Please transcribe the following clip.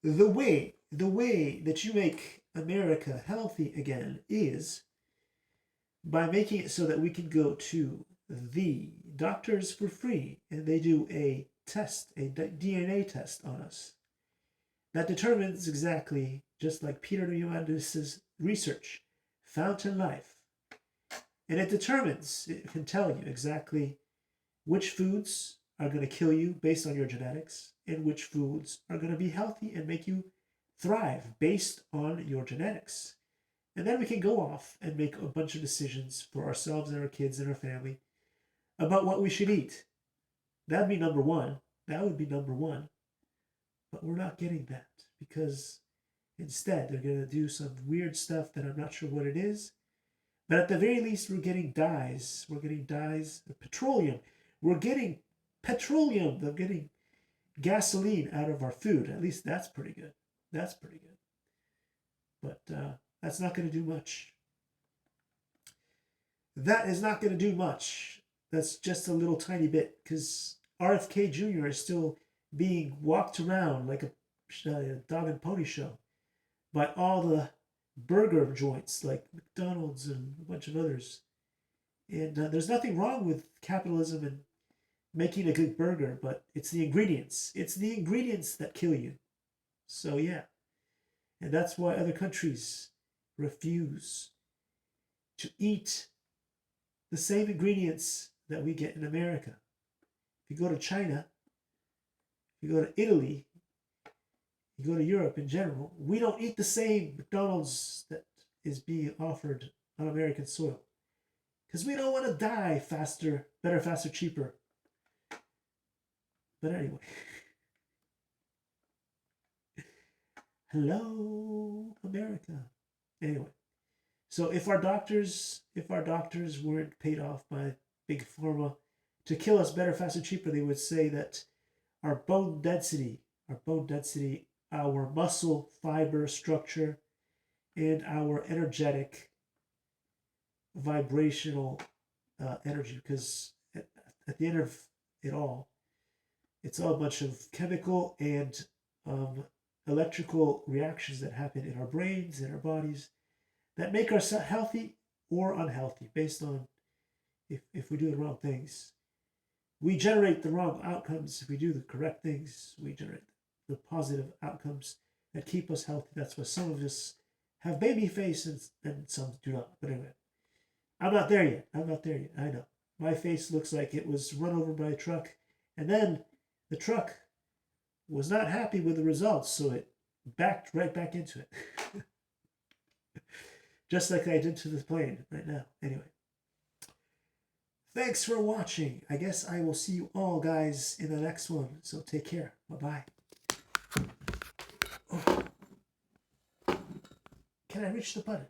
the way that you make America healthy again is by making it so that we can go to the doctors for free and they do a test, a DNA test on us that determines exactly, just like Peter Diamandis' research, Fountain Life. And it can tell you exactly which foods are going to kill you based on your genetics and which foods are going to be healthy and make you thrive based on your genetics. And then we can go off and make a bunch of decisions for ourselves and our kids and our family about what we should eat. That'd be number one. That would be number one. But we're not getting that because instead they're going to do some weird stuff that I'm not sure what it is. But at the very least, we're getting dyes. We're getting dyes, petroleum. We're getting petroleum. They're getting gasoline out of our food. At least that's pretty good. That's pretty good. But that's not going to do much. That is not going to do much. That's just a little tiny bit because RFK Jr. is still being walked around like a dog and pony show by all the burger joints like McDonald's and a bunch of others. And there's nothing wrong with capitalism and making a good burger, but it's the ingredients. It's the ingredients that kill you. So yeah. And that's why other countries refuse to eat the same ingredients that we get in America. If you go to China, if you go to Italy, you go to Europe in general, we don't eat the same McDonald's that is being offered on American soil. Because we don't want to die faster, better, faster, cheaper. But anyway. Hello, America. Anyway. So if our doctors weren't paid off by Big Pharma to kill us better, faster, cheaper, they would say that our bone density, our muscle fiber structure, and our energetic vibrational energy, because at the end of it all, it's all a bunch of chemical and electrical reactions that happen in our brains, in our bodies, that make us healthy or unhealthy based on if we do the wrong things. We generate the wrong outcomes. If we do the correct things, we generate the positive outcomes that keep us healthy. That's why some of us have baby face and some do not. But anyway, I'm not there yet. I know. My face looks like it was run over by a truck, and then the truck was not happy with the results, so it backed right back into it. Just like I did to the plane right now. Anyway. Thanks for watching. I guess I will see you all, guys, in the next one. So take care. Bye-bye. Oh. Can I reach the button?